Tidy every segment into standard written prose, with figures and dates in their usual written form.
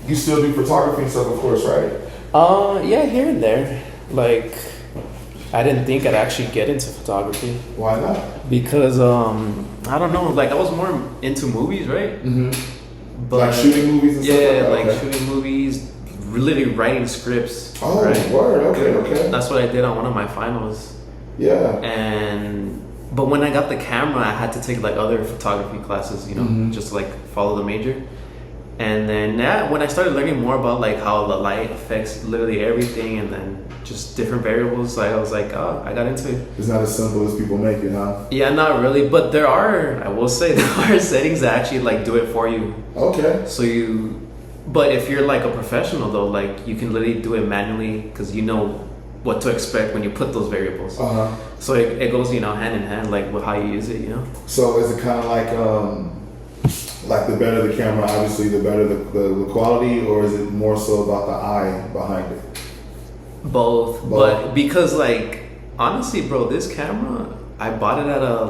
You still do photography and stuff, of course, right? Yeah, here and there. Like, I didn't think I'd actually get into photography. Why not? Because I don't know. Like, I was more into movies, right? Mm-hmm. But like shooting movies and stuff. Yeah, like like shooting movies, literally writing scripts. Oh, right? Word. Okay. That's what I did on one of my finals. Yeah. But when I got the camera, I had to take like other photography classes, you know, Mm-hmm. just to like follow the major. And then when I started learning more about like how the light affects literally everything, and then just different variables, like I was like, oh, I got into it. It's not as simple as people make it, huh? Yeah, not really, but I will say, there are settings that actually like do it for you. Okay. But if you're like a professional though, like you can literally do it manually because you know what to expect when you put those variables. Uh-huh. So it goes, you know, hand in hand, like with how you use it, you know. So is it kind of like the better the camera, obviously, the better the quality, or is it more so about the eye behind it? Both. But because like honestly, bro, this camera, I bought it at a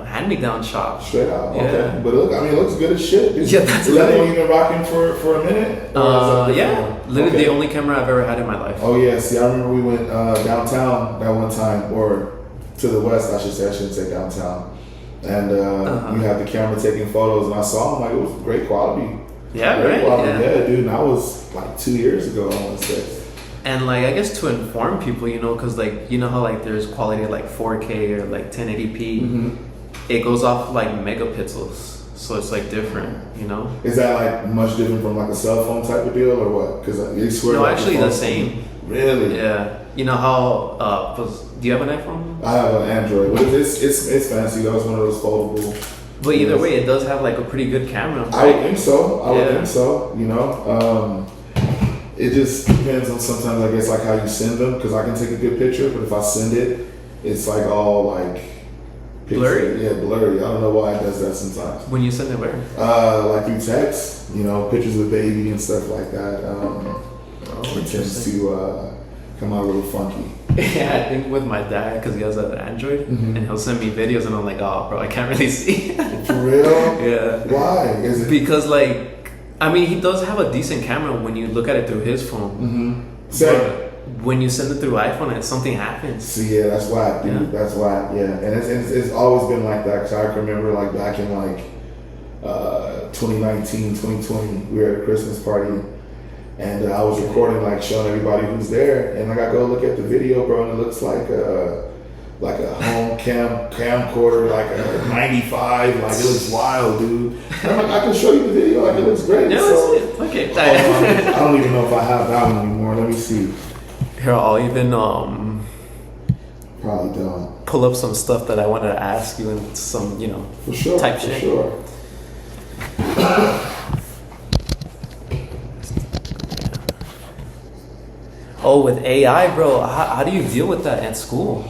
hand-me-down shop. Straight out, Yeah. okay. But it looks good as shit. Yeah, that's is that the one you've been rocking for a minute? Yeah, literally the only camera I've ever had in my life. Oh yeah, see, I remember we went downtown that one time, or to the west, I should say. I shouldn't say downtown. And you had the camera taking photos, and I saw them, like, it was great quality. Yeah, great right? quality. Yeah. Yeah, dude, and that was like 2 years ago, I want to say. And like, I guess to inform people, you know, because like, you know how like there's quality at like 4K or like 1080p. Mm-hmm. It goes off like megapixels, so it's like different, you know. Is that like much different from like a cell phone type of deal, or what? Because you swear. No, like actually the same. Really? Yeah. You know how? Do you have an iPhone? I have an Android. But it's fancy though. It's one of those foldable. But either way, it does have like a pretty good camera. Right? I would think so. I would think so. You know, it just depends on sometimes, I guess, like how you send them. Because I can take a good picture, but if I send it, it's like all like blurry. Yeah, blurry. I don't know why it does that sometimes. When you send it where? Like through text. You know, pictures of baby and stuff like that. It tends to come out a little funky. Yeah, I think with my dad, because he has an Android, mm-hmm. and he'll send me videos, and I'm like, oh, bro, I can't really see. For real? Yeah. Why? Is it? Because, like, I mean, he does have a decent camera when you look at it through his phone. Mm-hmm. So, when you send it through iPhone and something happens. See, yeah, that's why, dude. Yeah. That's why, yeah. And it's always been like that. Because I can remember, like, back in, like, 2019, 2020, we were at a Christmas party. And I was recording, like, showing everybody who's there, and I go look at the video, bro, and it looks like a home camcorder, like a 95, like it looks wild, dude. And I'm like, I can show you the video, like it looks great. Yeah, so, okay. I don't even know if I have that one anymore. Let me see. Here, I'll even probably don't pull up some stuff that I wanted to ask you and some, you know, for sure, type for shit. Sure. Oh, with AI, bro, how do you deal with that at school?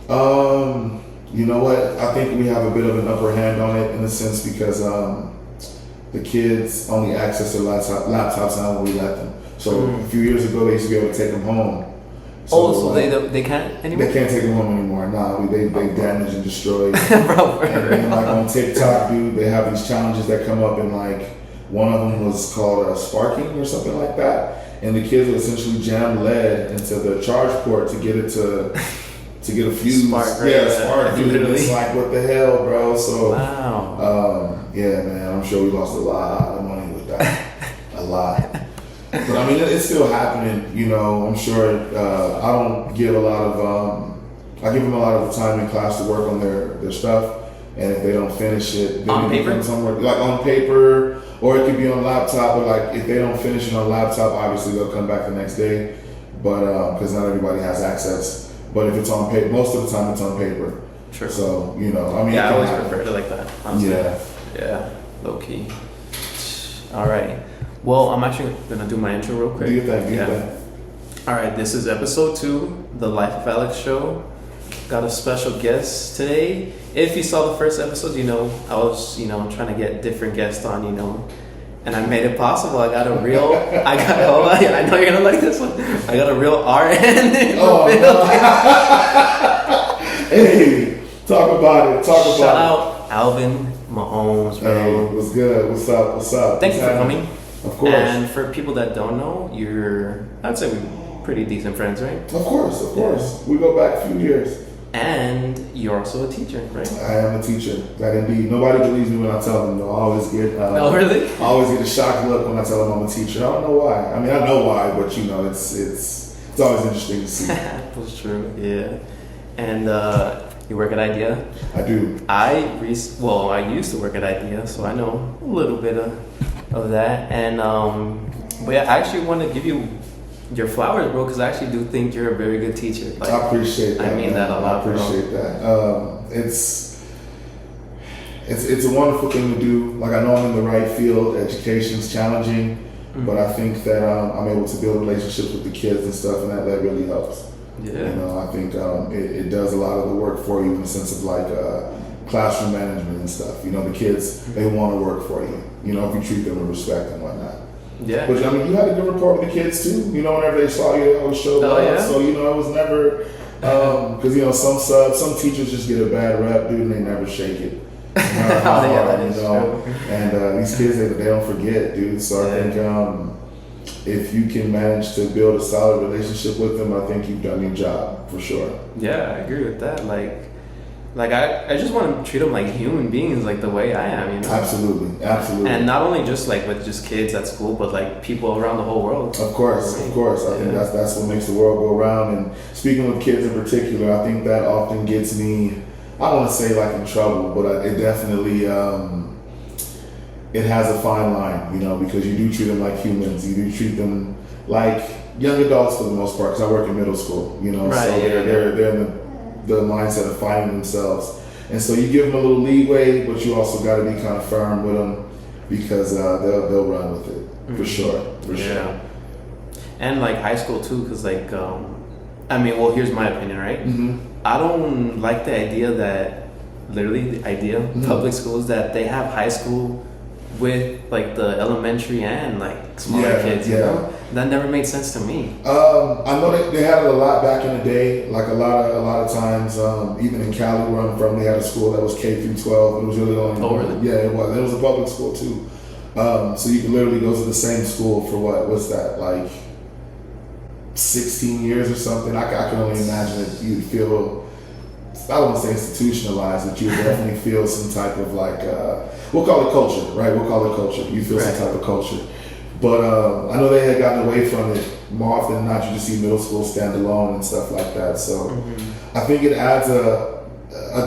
You know what? I think we have a bit of an upper hand on it in a sense because the kids only access their laptops now when we let them. So a few years ago, they used to be able to take them home. So they can't anymore? They can't take them home anymore. Nah, they damage and destroy. Bro, and then like on TikTok, dude, they have these challenges that come up, and like one of them was called sparking or something like that. And the kids would essentially jam lead into the charge port to get it to get a fuse. Spark, right? Yeah, spark, dude. And it's like, what the hell, bro? So, wow. Yeah, man, I'm sure we lost a lot of money with that. A lot. But I mean, it's still happening, you know. I'm sure. I don't give a lot of. I give them a lot of the time in class to work on their stuff. And if they don't finish it, then on paper, somewhere like on paper, or it could be on laptop. But like if they don't finish it on laptop, obviously they'll come back the next day. But because not everybody has access. But if it's on paper, most of the time it's on paper. True. So you know, I mean, yeah, I always prefer it like that. Honestly. Yeah, low key. All right. Well, I'm actually gonna do my intro real quick. Do your thing. All right. This is episode 2, the Life of Alex show. Got a special guest today. If you saw the first episode, you know, I was, trying to get different guests on, and I made it possible. I got a real, I know you're gonna like this one. I got a real RN in the building. Hey, talk about it. Shout out Alvis Mahomes, bro. Hey, what's good? What's up? Thank you for coming. Of course. And for people that don't know, I'd say we're pretty decent friends, right? Of course. We go back a few years. And you're also a teacher, right? I am a teacher. That indeed. Nobody believes me when I tell them. Though. I always get. Oh, really? I always get a shocked look when I tell them I'm a teacher. I don't know why. I mean, I know why, but it's always interesting to see. That's true. Yeah. And you work at IDEA? I do. I used to work at IDEA, so I know a little bit of that. And but yeah, I actually want to give you your flowers, bro, because I actually do think you're a very good teacher. Like, I appreciate that. I mean that a lot, I appreciate that. It's a wonderful thing to do. Like, I know I'm in the right field. Education's challenging, but I think that I'm able to build relationships with the kids and stuff, and that really helps. Yeah. You know, I think it does a lot of the work for you in the sense of like classroom management and stuff. You know, the kids, they want to work for you. You know, if you treat them with respect and whatnot. Yeah. But I mean, you had a good rapport with the kids too. You know, whenever they saw you, they always showed love. Yeah? So, you know, it was never, because, you know, some teachers just get a bad rep, dude, and they never shake it. That is true. And these kids, they don't forget, dude. So I think if you can manage to build a solid relationship with them, I think you've done your job for sure. Yeah, I agree with that. Like I just want to treat them like human beings, like the way I am, you know? Absolutely. And not only just like with just kids at school, but like people around the whole world. Of course. I think that's what makes the world go round. And speaking with kids in particular, I think that often gets me, I don't want to say like in trouble, but it definitely, it has a fine line, you know, because you do treat them like humans. You do treat them like young adults for the most part, because I work in middle school, you know, right, so they're in the mindset of finding themselves. And so you give them a little leeway, but you also got to be kind of firm with them because they'll run with it, for sure. And like high school too, because like, I mean, well, here's my opinion, right? Mm-hmm. I don't like the idea that, public schools, that they have high school with like the elementary and like smaller kids, you know? That never made sense to me. I know they had it a lot back in the day. Like a lot of times, even in Cali, where I'm from, they had a school that was K through 12. It was really only. Oh, really? Yeah, it was. It was a public school too. So you could literally go to the same school for what's that, like 16 years or something. I can only imagine that you'd feel, I don't want to say institutionalized, but you would definitely feel some type of like, we'll call it culture, right? We'll call it culture. You feel some type of culture. But I know they had gotten away from it more often than not. You just see middle school stand alone and stuff like that. So I think it adds a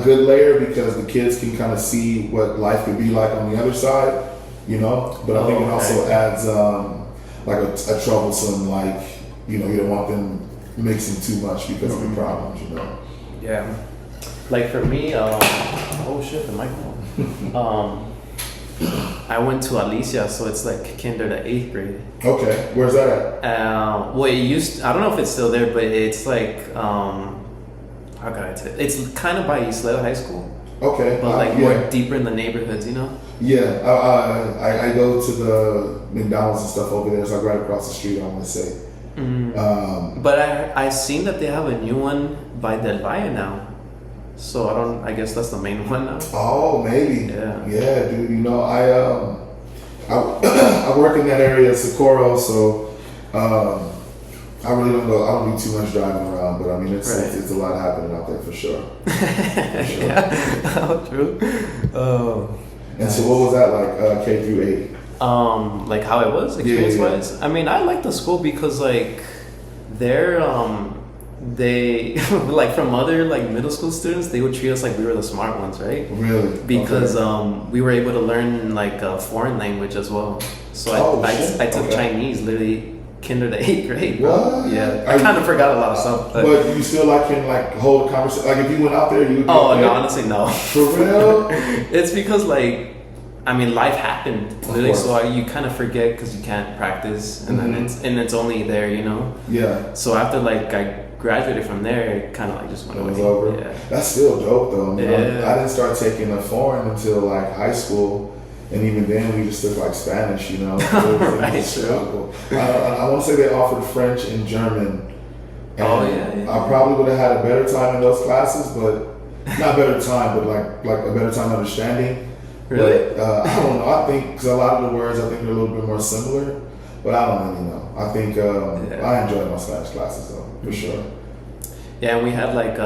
good layer because the kids can kind of see what life could be like on the other side, you know? But I think it also adds like a troublesome, like, you know, you don't want them mixing too much because of the problems, you know? Yeah. Like for me, oh shit, the microphone. I went to Alicia, so it's like kinder to 8th grade. Okay, where's that at? Well, I don't know if it's still there, but it's like, how can I tell? It's kind of by Isleo High School. Okay. But like more deeper in the neighborhoods, you know? Yeah, I go to the McDonald's and stuff over there. It's like right across the street, I want to say. But I seen that they have a new one by Del Valle now. So I guess that's the main one now. Oh, maybe. Yeah, dude. You know, I work in that area at Socorro, so I really don't go. I don't do too much driving around, but I mean, it's a lot happening out there for sure. Yeah, oh, true. And so, what was that like? K through 8. Like how it was experience wise. I mean, I like the school because like they like from other like middle school students, they would treat us like we were the smart ones, right? Really? Because we were able to learn like a foreign language as well. So I took Chinese literally kinder to 8th grade. What? Yeah, I kind of forgot a lot of stuff. But you still like can like hold a conversation. Like if you went out there, you would. Oh no, honestly no. For real? It's because like, I mean, life happened literally, so you kind of forget because you can't practice, and then it's only there, you know. Yeah. So after like I graduated from there, it kind of like just went away. It was over. Yeah. That's still dope though. Yeah. I didn't start taking a foreign until like high school, and even then we just took like Spanish, you know. Right. True. I want to say they offered French and German. And yeah. I probably would have had a better time in those classes, but not better time, but like a better time understanding. Really? But I don't know. I think because a lot of the words I think are a little bit more similar, but I don't really know. I think I enjoyed my Spanish classes though, for sure. Yeah, and we had like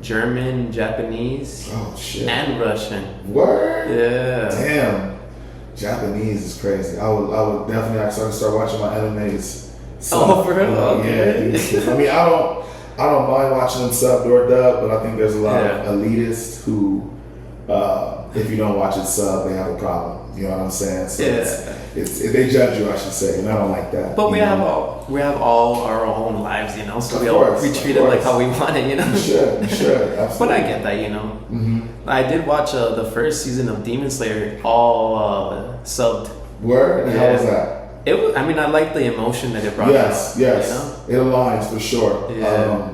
German, Japanese, Oh shit. and Russian. Word? Yeah. Damn. Japanese is crazy. I would definitely actually start watching my animes. Oh, for real? Okay. Yeah. I mean, I don't mind watching them subbed or dubbed, but I think there's a lot of elitists who, if you don't watch it sub, they have a problem. You know what I'm saying? So it's they judge you, I should say, and I don't like that. But we have all our own lives, you know. So we treat it like how we want it, you know. You should, absolutely. But I get that, you know. Mm-hmm. I did watch the first season of Demon Slayer, all subbed. Word? And how was that? It was. I mean, I like the emotion that it brought. Yes. You know? It aligns for sure. Yeah.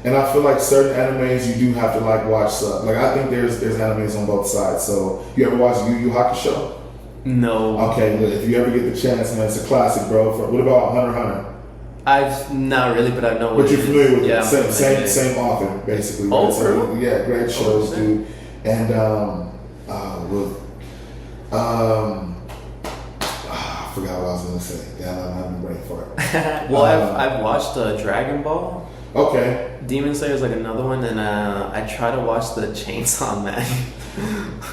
And I feel like certain animes you do have to like watch sub. Like I think there's animes on both sides. So you ever watch Yu Yu Hakusho? No. Okay, but if you ever get the chance, man, it's a classic, bro. What about Hunter x Hunter? I've not really, but I know. But you're familiar with it. Yeah, same author, basically. Oh, right? So, true? yeah, great shows, dude. And I forgot what I was gonna say. Yeah, I'm having a brain fart. Well, I've watched Dragon Ball. Okay. Demon Slayer is like another one, and I try to watch the Chainsaw Man.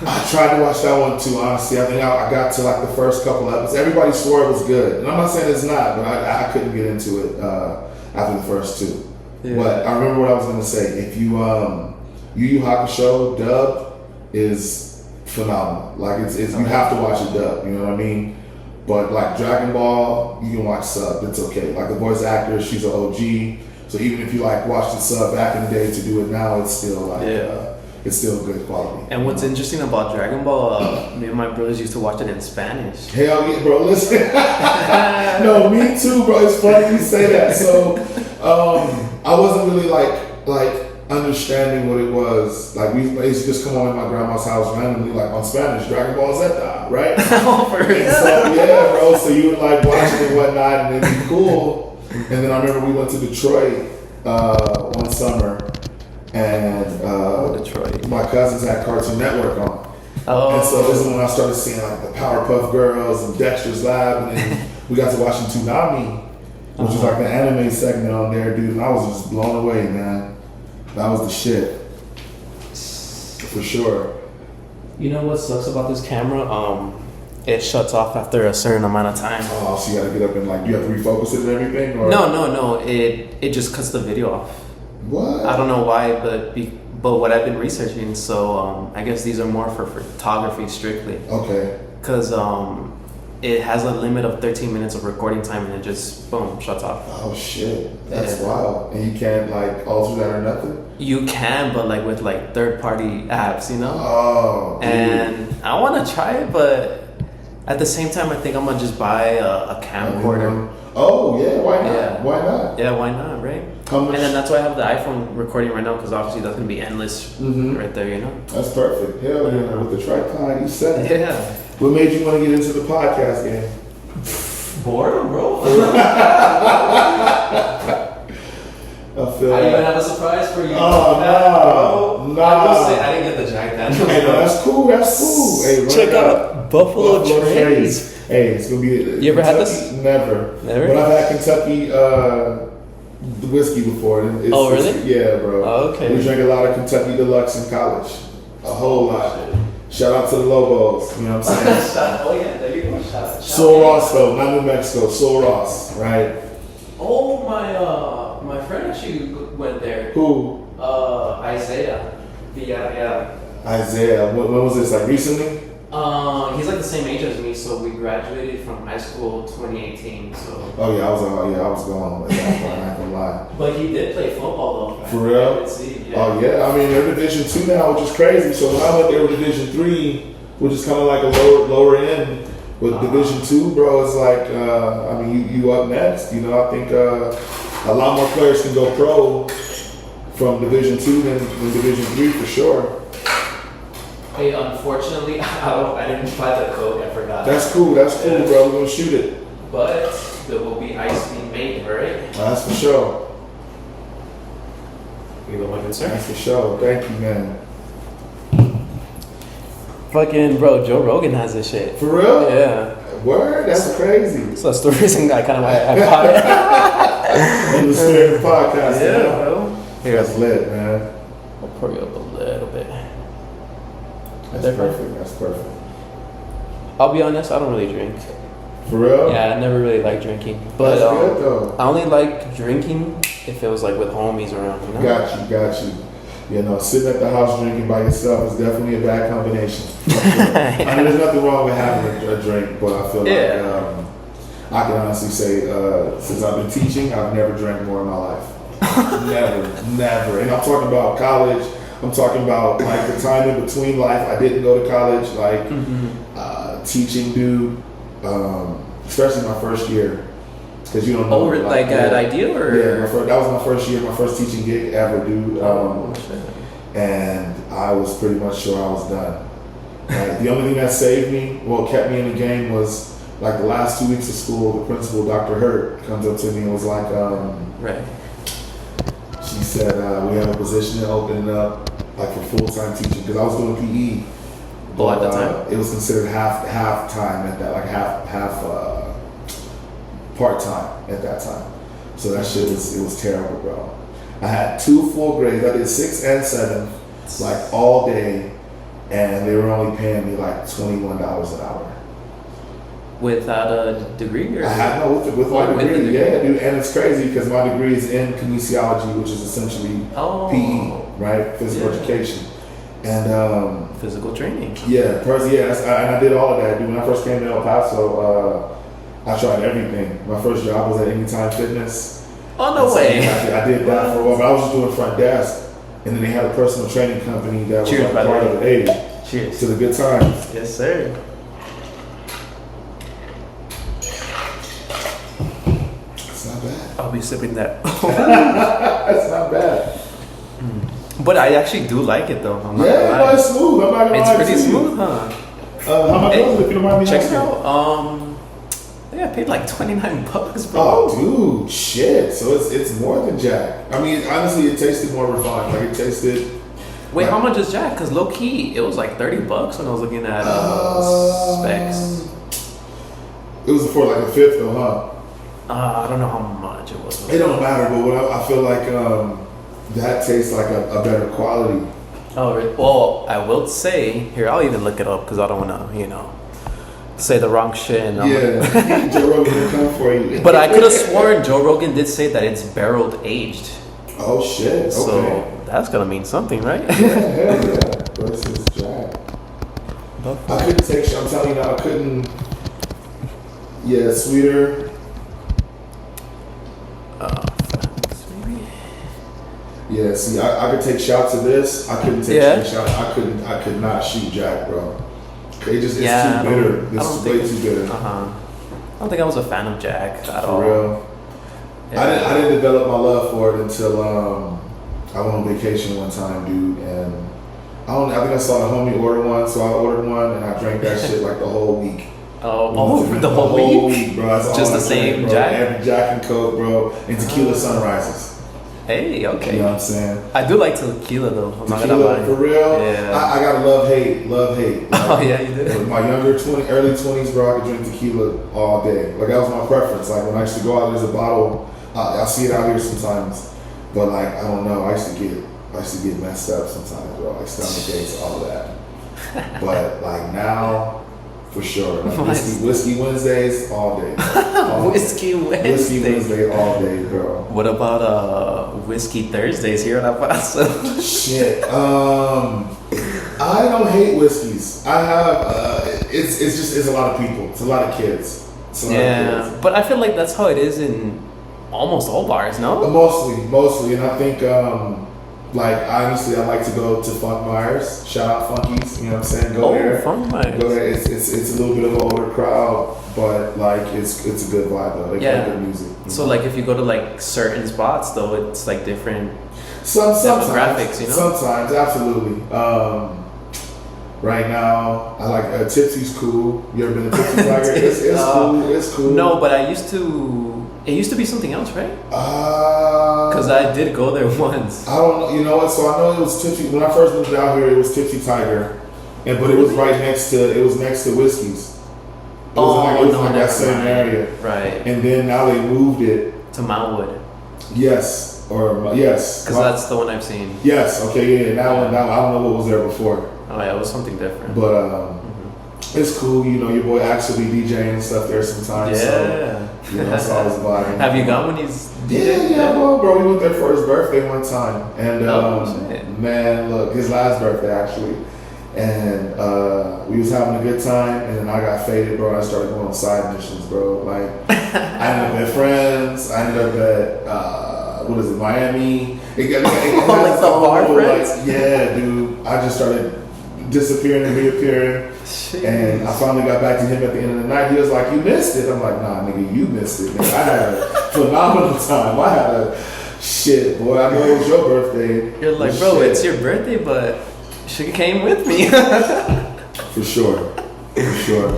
I tried to watch that one too, honestly. I think I got to like the first couple episodes. Everybody swore it was good. And I'm not saying it's not, but I couldn't get into it after the first two. Yeah. But I remember what I was going to say. If you, Yu Yu Hakusho dubbed is phenomenal. Like you have to watch it dubbed, you know what I mean? But like Dragon Ball, you can watch sub, it's okay. Like the voice actor, she's an OG. So even if you like watched the sub back in the day to do it now, it's still like... it's still good quality. And what's interesting about Dragon Ball, me and my brothers used to watch it in Spanish. Hell yeah, bro, listen. No, me too, bro. It's funny you say that. So, I wasn't really like understanding what it was. Like we used to just come on at my grandma's house randomly, like on Spanish, Dragon Ball Z, right? Oh, for real? So, yeah, bro. So you would like watch it and whatnot, and it'd be cool. And then I remember we went to Detroit one summer. And Detroit. My cousins had Cartoon Network on. Oh. And so this is when I started seeing like the Powerpuff Girls and Dexter's Lab, and then we got to watching Toonami, which was like the anime segment on there, dude. And I was just blown away, man. That was the shit. For sure. You know what sucks about this camera? It shuts off after a certain amount of time. Oh, so you gotta get up and like, do you have to refocus it and everything? Or? No. It just cuts the video off. What? I don't know why, but what I've been researching, so I guess these are more for photography strictly. Okay. Because it has a limit of 13 minutes of recording time, and it just boom shuts off. Oh shit, that's wild. And you can't like alter that or nothing. You can, but like with like third-party apps, you know. Oh. Dude. And I want to try it, but at the same time, I think I'm gonna just buy a camcorder. Oh yeah, why not? Yeah. Why not? Yeah, why not, right? And then that's why I have the iPhone recording right now, because obviously that's gonna be endless right there, you know. That's perfect. Hell yeah, with the tripod, you said it. Yeah. What made you want to get into the podcast game? Boredom, bro. I feel I even have a surprise for you. Oh no, I will say I didn't get the Jack Daniels. Hey, no, that's cool. That's cool. Hey, check out Buffalo Trace. Hey, it's gonna be. You ever had this? Never. But I've had Kentucky whiskey before. Oh really? Yeah, bro. Oh, okay. We drank a lot of Kentucky Deluxe in college. A whole lot. Shout out to the Lobos. You know what I'm saying? Oh yeah, there you go. Shout Sol Ross though, not New Mexico. Sol Ross, right? Oh my friend actually went there. Who? Isaiah. Yeah. Isaiah. When was this? Like recently? He's like the same age as me, so we graduated from high school 2018. So. Oh yeah, I was going with that. I'm not gonna lie. But he did play football though. For real? Yeah. Oh yeah, I mean they're Division 2 now, which is crazy. So when I went there with Division 3, which is kind of like a lower end, with Division 2, bro, it's like I mean you up next. You know, I think a lot more players can go pro from Division 2 than Division 3 for sure. Hey, unfortunately, I didn't buy the code. I forgot. That's cool, bro. We're gonna shoot it. But there will be ice being made, right? That's for sure. You go, my concern. That's for sure. Thank you, man. Fucking bro, Joe Rogan has this shit. For real? Yeah. Word? That's crazy. So that's the reason I kind of why I bought it. In the spirit of the podcast. Yeah, man. bro. Here, That's lit, man. I'll pour you up a little bit. That's perfect. That's perfect. I'll be honest, I don't really drink. For real? Yeah, I never really liked drinking. But That's good though. I only like drinking if it was like with homies around, you know? Got you. You know, sitting at the house drinking by yourself is definitely a bad combination. I mean, there's nothing wrong with having a drink, but I feel like I can honestly say, since I've been teaching, I've never drank more in my life. Never. And I'm talking about college. I'm talking about like the time in between life. I didn't go to college, like teaching, dude. Especially my first year, because you don't know. Like at Ideal or? Yeah, that was my first year, my first teaching gig ever, dude. And I was pretty much sure I was done. Like, the only thing that saved me, kept me in the game was like the last 2 weeks of school. The principal, Dr. Hurt, comes up to me and was like, right. She said, we have a position opening up like for full-time teaching, because I was doing PE. At the time? It was considered half time at that, like half part-time at that time. So that shit was terrible, bro. I had 2 full grades. I did 6 and 7, like all day, and they were only paying me like $21 an hour. Without a degree? Or? I had with my degree, yeah, dude. And it's crazy because my degree is in kinesiology, which is essentially PE, right? Physical education. And physical training. Yeah, and I did all of that, dude. When I first came to El Paso, I tried everything. My first job was at Anytime Fitness. Oh, no way. I did that for a while, but I was just doing front desk. And then they had a personal training company that was Cheers, like part of it. Hey, cheers to the good times. Yes, sir. It's not bad. I'll be sipping that. That's not bad. But I actually do like it though. I'm not gonna lie. It's smooth. I'm not gonna lie. It's pretty smooth, huh? How much was it, if you don't mind me asking? asking? Check it out. I paid like $29, bro. Oh, dude, shit. So it's more than Jack. I mean, honestly, it tasted more refined. Like it tasted. Wait, how much is Jack? Because low key, it was like $30 when I was looking at specs. It was for like a fifth though, huh? I don't know how much it was. It don't matter, but I feel like that tastes like a better quality. Oh, well, I will say here. I'll even look it up because I don't want to, say the wrong shit. And Joe Rogan will come for you. But I could have sworn Joe Rogan did say that it's barreled aged. Oh shit! Okay. So that's gonna mean something, right? Yeah, hell yeah. Versus Jack. I couldn't take. I'm telling you now, I couldn't. Yeah, sweeter. Yeah, see, I could take shots of this. I couldn't take shots. I could not shoot Jack, bro. It's too bitter. This is way too bitter. I don't think I was a fan of Jack at all. For real. Yeah. I didn't develop my love for it until I went on vacation one time, dude, and I think I saw a homie order one, so I ordered one and I drank that shit like the whole week. For the whole week, bro. That's just all the I same drank, Jack. Every Jack and Coke, bro, and tequila sunrises. Hey, okay. You know what I'm saying? I do like tequila though. I'm not gonna Tequila, lie. for real? Yeah. I got love hate. Like, oh yeah, you did. In my early 20s, bro, I could drink tequila all day. Like that was my preference. Like when I used to go out, there's a bottle. I see it out here sometimes, but like I don't know. I used to get messed up sometimes, bro. Like stomach aches, all that. But like now, for sure, like whiskey Wednesdays all day. Whiskey Wednesday all day, bro. What about Whiskey Thursdays here in El Paso? Shit. I don't hate whiskeys. I have. It's a lot of people. It's a lot of kids. But I feel like that's how it is in almost all bars, no? Mostly, and I think like honestly, I like to go to Funk Myers. Shout out Funkies. You know what I'm saying? Go there. Funk Myers. Go there. It's a little bit of an older crowd, but like it's a good vibe though. They play good music. So like if you go to like certain spots though, it's like different sometimes, demographics, you know? Sometimes, absolutely. Right now, I like Tipsy's cool. You ever been to Tipsy Tiger? It's cool. It's cool. No, but it used to be something else, right? Because I did go there once. I don't know. You know what? So I know it was Tipsy. When I first moved out here, it was Tipsy Tiger. and but it was right next to Whiskey's. It was in like that same area. Right. And then now they moved it to Mountwood. Yes, yes. Because that's the one I've seen. Yes. Okay. Yeah. That one. I don't know what was there before. Oh yeah, it was something different. But it's cool. You know, your boy actually DJing and stuff there sometimes. Yeah. So, you know, it's always vibing. Have you gone when he's DJing? Yeah. Well, bro, we went there for his birthday one time, and man, look, his last birthday actually. And we was having a good time, and then I got faded, bro. I started going on side missions, bro. Like, I ended up at Friends. I ended up at Miami. It got like the bar Friends. Like, yeah, dude. I just started disappearing and reappearing. Jeez. And I finally got back to him at the end of the night. He was like, "You missed it." I'm like, "Nah, nigga, you missed it. Nigga. I had a phenomenal time. I had a shit, boy. I know it was your birthday." You're like, "Bro, it's your birthday, but." She came with me. For sure.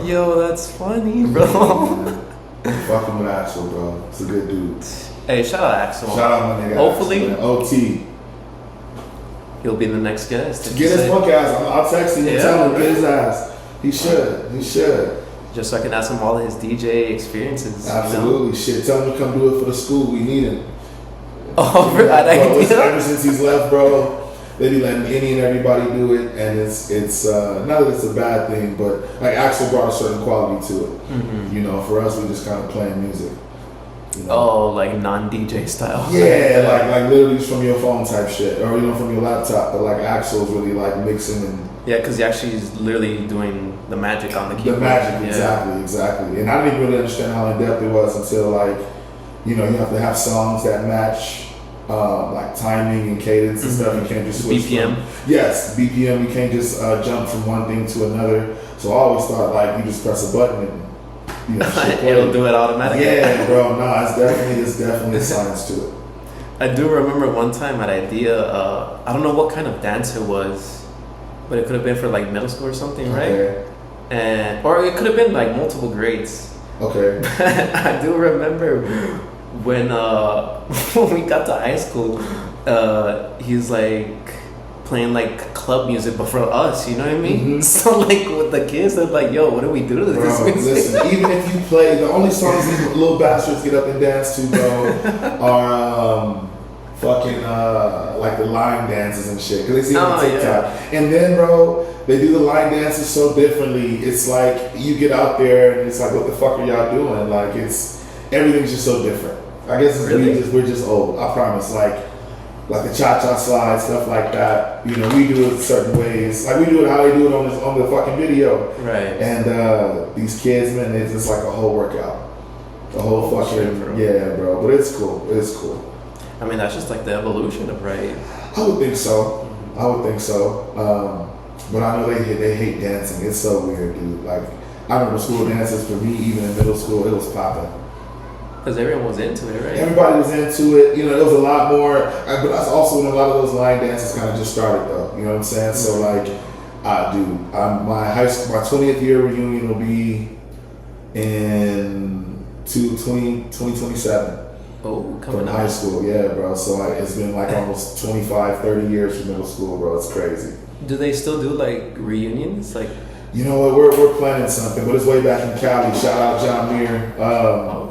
Yo, that's funny, bro. Fucking with Axel, bro. It's a good dude. Hey, shout out Axel. Shout out my nigga. Hopefully, Axel, OT. He'll be the next guest. Get his punk ass. I'll text him and tell him, get his ass. He should. Just so I can ask him all of his DJ experiences. Absolutely, you know? Shit. Tell him to come do it for the school. We need him. Oh, bro, ever since he's left, bro. They be letting any and everybody do it, and it's not that it's a bad thing, but like Axel brought a certain quality to it. Mm-hmm. You know, for us, we just kind of playing music. You know? Oh, like non-DJ style. Yeah, like literally from your phone type shit, or you know, from your laptop. But like Axel's really like mixing and because he actually is literally doing the magic on the keyboard. The magic, exactly. And I didn't really understand how in depth it was until like, you know, you have to have songs that match. Like timing and cadence and stuff, you can't just switch. BPM? Yes, BPM, you can't just jump from one thing to another. So I always thought like you just press a button and you know, it'll do it automatically. Yeah, bro, it's definitely a science to it. I do remember one time at Idea, I don't know what kind of dance it was, but it could have been for like middle school or something, right? And or it could have been like multiple grades. Okay. I do remember when we got to high school, he's like playing like club music, but for us, you know what I mean? Mm-hmm. So like with the kids, they're like, "Yo, what do we do to this music?" Listen, even if you play, the only songs these little bastards get up and dance to, bro, are fucking like the line dances and shit, because they see it on TikTok. Yeah. And then, bro, they do the line dances so differently. It's like you get out there and it's like, what the fuck are y'all doing? Like everything's just so different. I guess it's really? we're just old. I promise. Like the cha-cha slide, stuff like that. You know, we do it certain ways. Like we do it how they do it on the fucking video. Right. And these kids, man, it's just like a whole workout. The whole fucking bro. But it's cool. It's cool. I mean, that's just like the evolution of right. I would think so. But I know they hate dancing. It's so weird, dude. Like I remember school dances for me, even in middle school, it was popping. Because everyone was into it, right? Everybody was into it. You know, there was a lot more. But that's also when a lot of those line dances kind of just started, though. You know what I'm saying? So, like, my high school, my 20th year reunion will be in 2027. Oh, coming up. High school, yeah, bro. So, it's been like almost 25, 30 years from middle school, bro. It's crazy. Do they still do, like, reunions? Like... You know what? We're planning something, but it's way back in Cali. Shout out John Muir.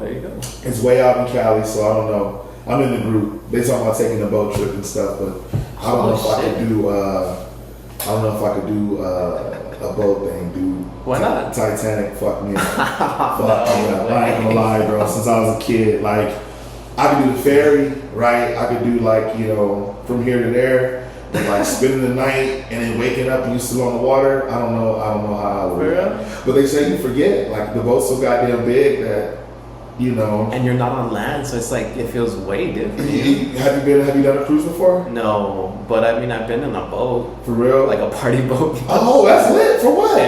There you go. It's way out in Cali, so I don't know. I'm in the group. They talking about taking a boat trip and stuff, but I don't know if I could do. I don't know if I could do a boat thing, dude. Why not? Titanic, fuck me. Fuck me. I ain't gonna lie, bro. Since I was a kid, like I could do the ferry, right? I could do like from here to there. And like spending the night and then waking up and you still on the water. I don't know how I would. But they say you forget. Like the boat's so goddamn big that And you're not on land, so it's like it feels way different. Have you done a cruise before? No, but I mean I've been in a boat. For real? Like a party boat. Oh, that's lit. For what?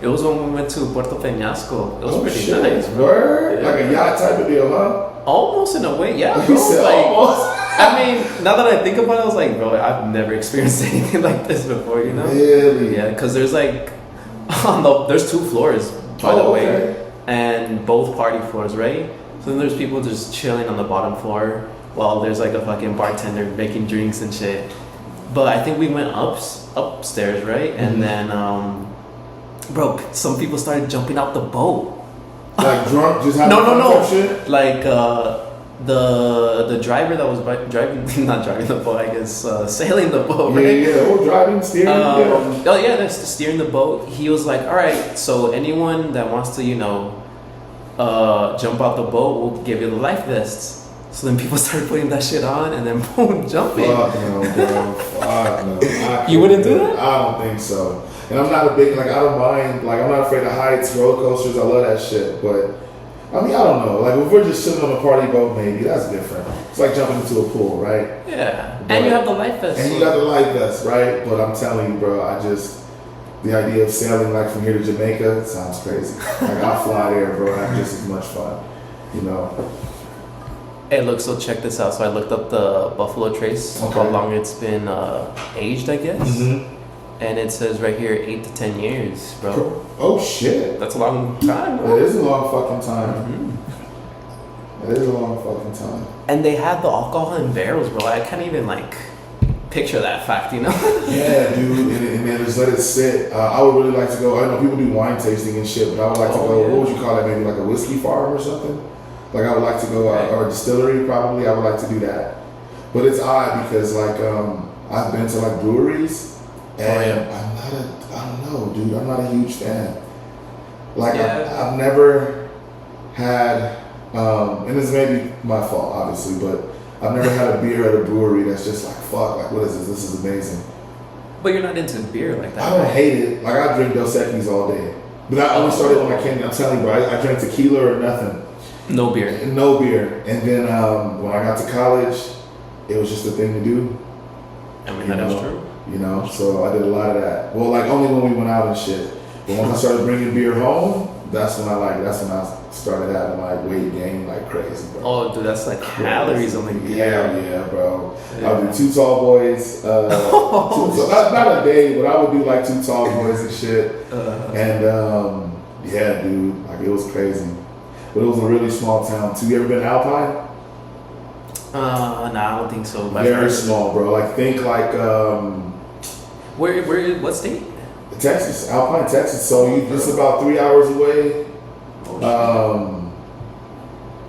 It was when we went to Puerto Peñasco. It was pretty nice. Word? Yeah. Like a yacht type of deal, huh? Almost in a way, yeah. You said like, almost. I mean, now that I think about it, I was like, bro, I've never experienced anything like this before, you know? Really? Yeah, because there's like, there's 2 floors, by the way, and both party floors, right? So then there's people just chilling on the bottom floor while there's like a fucking bartender making drinks and shit. But I think we went upstairs, right? And then, bro, some people started jumping out the boat. Like drunk, just having no. shit? Like the driver that was not driving the boat, I guess, sailing the boat, right? Yeah, or driving, steering. Oh yeah, they're steering the boat. He was like, all right, so anyone that wants to, jump out the boat, we'll give you the life vests. So then people started putting that shit on, and then boom, jumping. Fuck no, bro. Fuck no. You wouldn't do that? I don't think so. And I'm not a big, I don't mind, I'm not afraid of heights, roller coasters, I love that shit. But, I don't know. Like, if we're just sitting on a party boat, maybe, that's different. It's like jumping into a pool, right? Yeah. But, and you have the life vest. And you got the life vest, right? But I'm telling you, bro, the idea of sailing, from here to Jamaica, sounds crazy. I'll fly there, bro, and have just as much fun, Hey, look, so check this out. So I looked up the Buffalo Trace, how long it's been aged, I guess. Mm-hmm. And it says right here 8 to 10 years, bro. Oh, shit. That's a long time, bro. It is a long fucking time. Mm-hmm. It is a long fucking time. And they had the alcohol in barrels, bro. I can't even, picture that fact, Yeah, dude. And then just let it sit. I would really like to go. I know people do wine tasting and shit, but I would like to go, what would you call it? Maybe like a whiskey farm or something? I would like to go, or a distillery probably. I would like to do that. But it's odd because I've been to breweries and I don't know, dude. I'm not a huge fan. I've never had, and this may be my fault, obviously, but I've never had a beer at a brewery that's just fuck, what is this? This is amazing. But you're not into beer like that. I don't hate it. I drink Dos Equis all day. But I only started when I came, I'm telling you, bro, I drank tequila or nothing. No beer. No beer. And then when I got to college, it was just a thing to do. That is true. So I did a lot of that. Well, only when we went out and shit. But once I started bringing beer home, that's when I started having weight gain crazy, bro. Oh, dude, that's calories on the beer. Yeah, bro. Yeah. I would do 2 tall boys. Not a day, but I would do 2 tall boys and shit. And yeah, dude, it was crazy. But it was a really small town too. You ever been to Alpine? Nah, I don't think so. Very small, bro. Think Where? What state? Texas, Alpine, Texas. So it's about 3 hours away.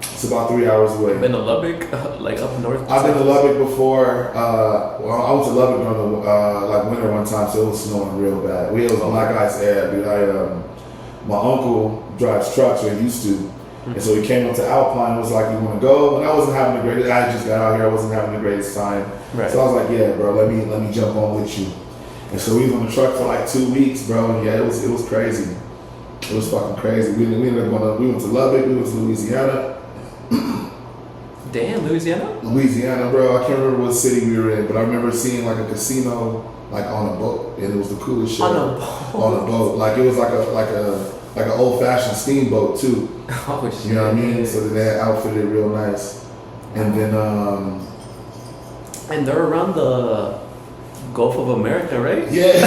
It's about 3 hours away. Been to Lubbock, up north. I've been to Lubbock before. I went to Lubbock during the winter one time, so it was snowing real bad. We was black ice air, dude. My uncle drives trucks, or he used to. And so he came up to Alpine and was like, you want to go? And I wasn't having the greatest, I just got out here, I wasn't having the greatest time. Right. So I was like, yeah, bro, let me jump on with you. And so we was on the truck for 2 weeks, bro, and yeah, it was crazy. It was fucking crazy. We ended up we went to Lubbock, we went to Louisiana. Damn, Louisiana? Louisiana, bro, I can't remember what city we were in, but I remember seeing a casino on a boat, and it was the coolest shit. On a boat? On a boat. It was like an old-fashioned steamboat too. Oh, shit. You know what I mean? So they had outfitted real nice. And then and they're around the Gulf of America, right? Yeah.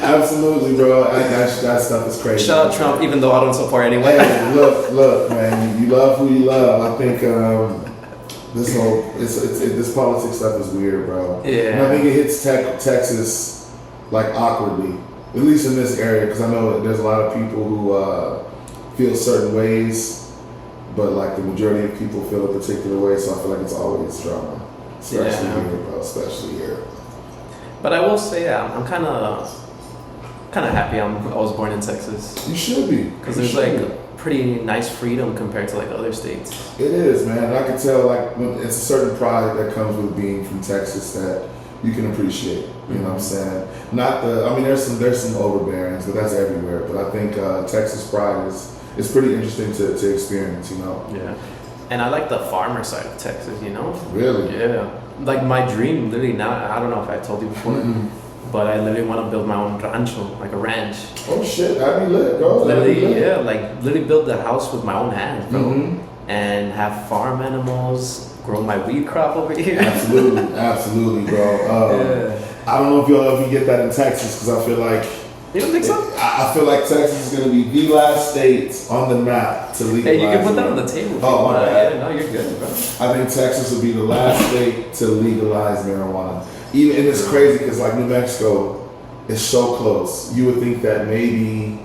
Absolutely, bro. That stuff is crazy. Shout out Trump, even though I don't support anyway. Hey, look, man. You love who you love. I think this politics stuff is weird, bro. Yeah. And I think it hits Texas awkwardly. At least in this area, because I know that there's a lot of people who feel certain ways, but the majority of people feel a particular way, so I feel like it's always drama. Especially here, bro. Especially here. But I will say, I'm kind of happy I was born in Texas. You should be. Because there's pretty nice freedom compared to other states. It is, man. I can tell it's a certain pride that comes with being from Texas that you can appreciate. You know what I'm saying? There's some overbearings, but that's everywhere. But I think Texas pride is pretty interesting to experience, Yeah. And I like the farmer side of Texas, Really? Yeah. My dream, literally now, I don't know if I told you before, but I literally want to build my own rancho, a ranch. Oh shit, that'd be lit, bro. Literally build the house with my own hands, bro. And have farm animals, grow my weed crop over here. Absolutely, bro. I don't know if you get that in Texas, because I feel like You don't think so? I feel like Texas is going to be the last state on the map to legalize. Hey, you can put that on the table. Oh, my bad. Yeah, no, you're good, bro. I think Texas will be the last state to legalize marijuana. Even, and it's crazy because like New Mexico is so close. You would think that maybe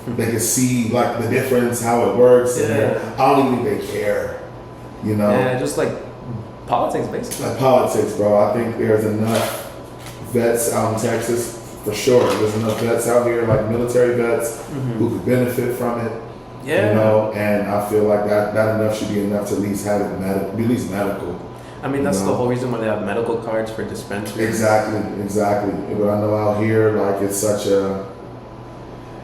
they could see like the difference, how it works. Yeah. And I don't even think they care. You know? Yeah, just like politics, basically. Like politics, bro. I think there's enough vets out in Texas. For sure, there's enough vets out here, like military vets, who could benefit from it. Yeah, you know, and I feel like that enough should be enough to at least have it be at least medical. I mean, that's the whole reason why they have medical cards for dispensaries. Exactly. But I know out here, like it's such a.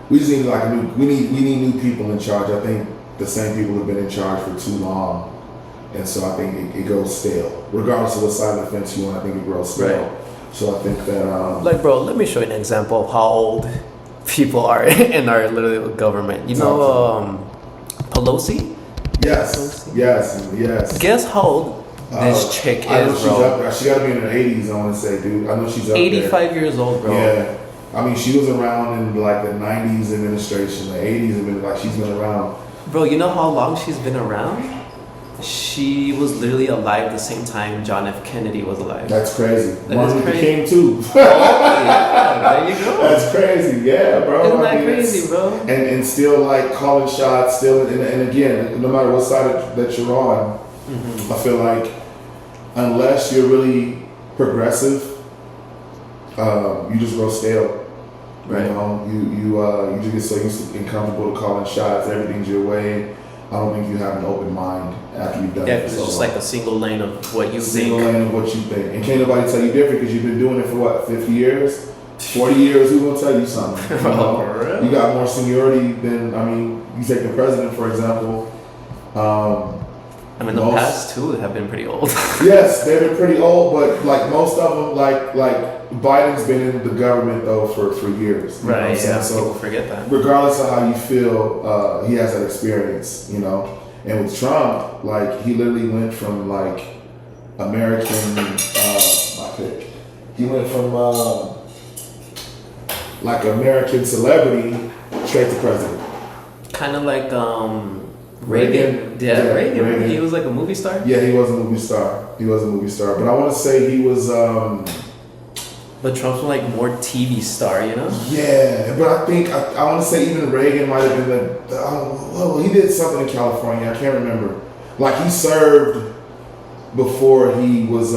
We just need like we need new people in charge. I think the same people have been in charge for too long, and so I think it goes stale. Regardless of what side of the fence you want, I think it grows stale. Right. So I think that like, bro, let me show you an example of how old people are in our literal government. You know, Pelosi? Yes. Guess how old this chick is, I know she's bro? Up there. She got to be in her 80s, I want to say, dude. I know she's up 85 years old, bro. Yeah. I mean, she was around in like the 90s administration, the 80s, like she's been around. Bro, you know how long she's been around? She was literally alive the same time John F. Kennedy was alive. That's crazy. Martin Luther King too. Yeah, there you go. That's crazy. Yeah, bro. Isn't that crazy, bro? And still like calling shots, still, and again, no matter what side that you're on, I feel like unless you're really progressive, you just grow stale. Right. You know, you just get so used to and comfortable to calling shots, everything's your way. I don't think you have an open mind after you've done it. Yeah, it's just like a single lane of what you think. Single lane of what you think. And can't nobody tell you different because you've been doing it for what, 50 years? 40 years, who's going to tell you something? You know? You got more seniority than, I mean, you take the president, for example. I mean, the past two have been pretty old. Yes, they've been pretty old, but like most of them, like Biden's been in the government though for years. Right, yeah, so people forget that. Regardless of how you feel, he has that experience, you know. And with Trump, like he literally went from like American, he went from like American celebrity straight to president. Kind of like Reagan. Yeah, Reagan. He was like a movie star? Yeah, he was a movie star. But I want to say he was... but Trump's like more TV star, you know? Yeah, but I think, I want to say even Reagan might have been well, he did something in California. I can't remember. Like he served before he was...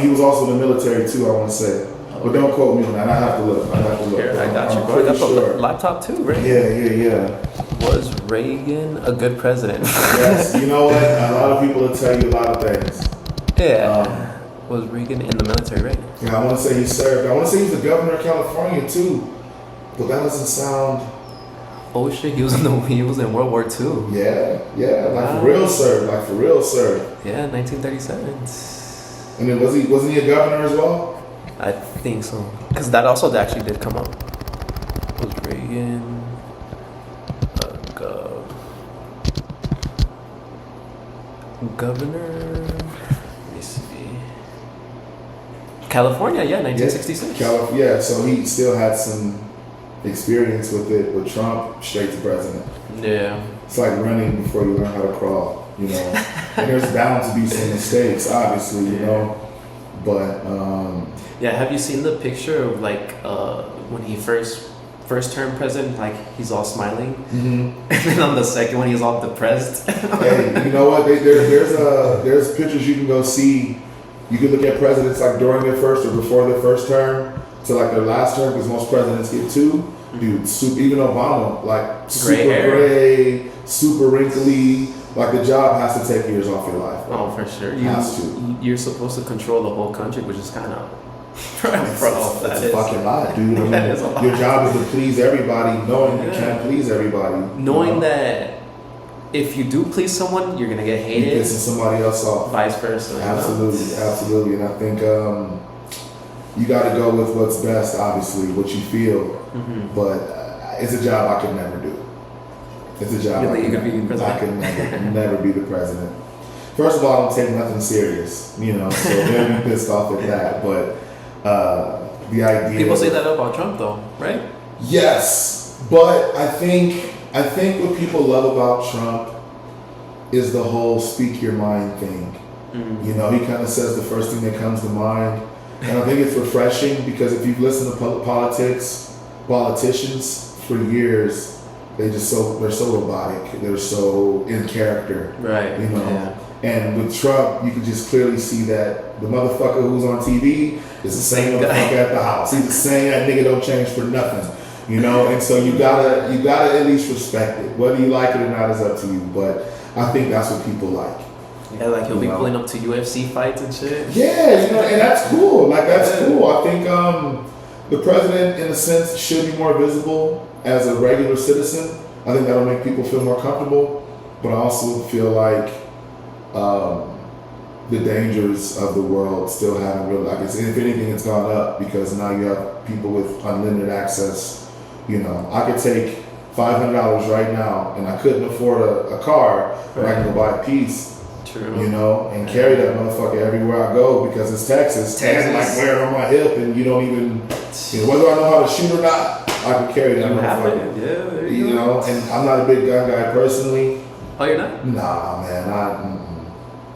he was also in the military too, I want to say. But don't quote me on that. I have to look. Here, I got you, bro. I got the laptop too, right? Yeah. Was Reagan a good president? Yes. You know what? A lot of people will tell you a lot of things. Yeah. Was Reagan in the military, right? Yeah, I want to say he served. I want to say he's the governor of California too. But that doesn't sound... Oh shit, he was in World War II. Yeah. Like for real served. Yeah, 1937. And then wasn't he a governor as well? I think so. Because that also actually did come up. Was Reagan governor? Let me see. California, yeah, 1966. Yeah, so he still had some experience with it, with Trump straight to president. Yeah. It's like running before you learn how to crawl, you know. And there's bound to be some mistakes, obviously, you know. But yeah, have you seen the picture of like when he first term president, like he's all smiling, and then on the second one he's all depressed? Hey, you know what? There's pictures you can go see. You can look at presidents like during their first or before their first term to like their last term, because most presidents get two. Dude, even Obama, like super gray, super wrinkly. Like the job has to take years off your life. Oh, for sure. You're supposed to control the whole country, which is kind of... It's a fucking lot, dude. I mean, your job is to please everybody, knowing you can't please everybody. Knowing that if you do please someone, you're going to get hated. You're pissing somebody else off. Vice versa. Absolutely. And I think you got to go with what's best, obviously, what you feel. But it's a job I could never do. It's a job I could never be the president. First of all, I don't take nothing serious, you know, so they'll be pissed off at that. But the idea... People say that about Trump, though, right? Yes, but I think what people love about Trump is the whole speak your mind thing. You know, he kind of says the first thing that comes to mind, and I think it's refreshing because if you've listened to politicians for years, they're so robotic, they're so in character, right? You know, and with Trump, you can just clearly see that the motherfucker who's on TV is the same motherfucker at the house. He's the same. That nigga don't change for nothing, you know. And so you gotta at least respect it, whether you like it or not is up to you. But I think that's what people like. Yeah, like he'll be pulling up to UFC fights and shit. Yeah, you know, and that's cool. Like that's cool. I think the president, in a sense, should be more visible as a regular citizen. I think that'll make people feel more comfortable. But I also feel like the dangers of the world still haven't really, like, if anything, it's gone up because now you have people with unlimited access. You know, I could take $500 right now, and I couldn't afford a car, but I can go buy a piece. True. You know, and carry that motherfucker everywhere I go because it's Texas. And like wear it on my hip, and you don't even, you know, whether I know how to shoot or not, I can carry that motherfucker. Yeah, there you know, and I'm not a big gun guy personally. Oh, you're not? Nah, man,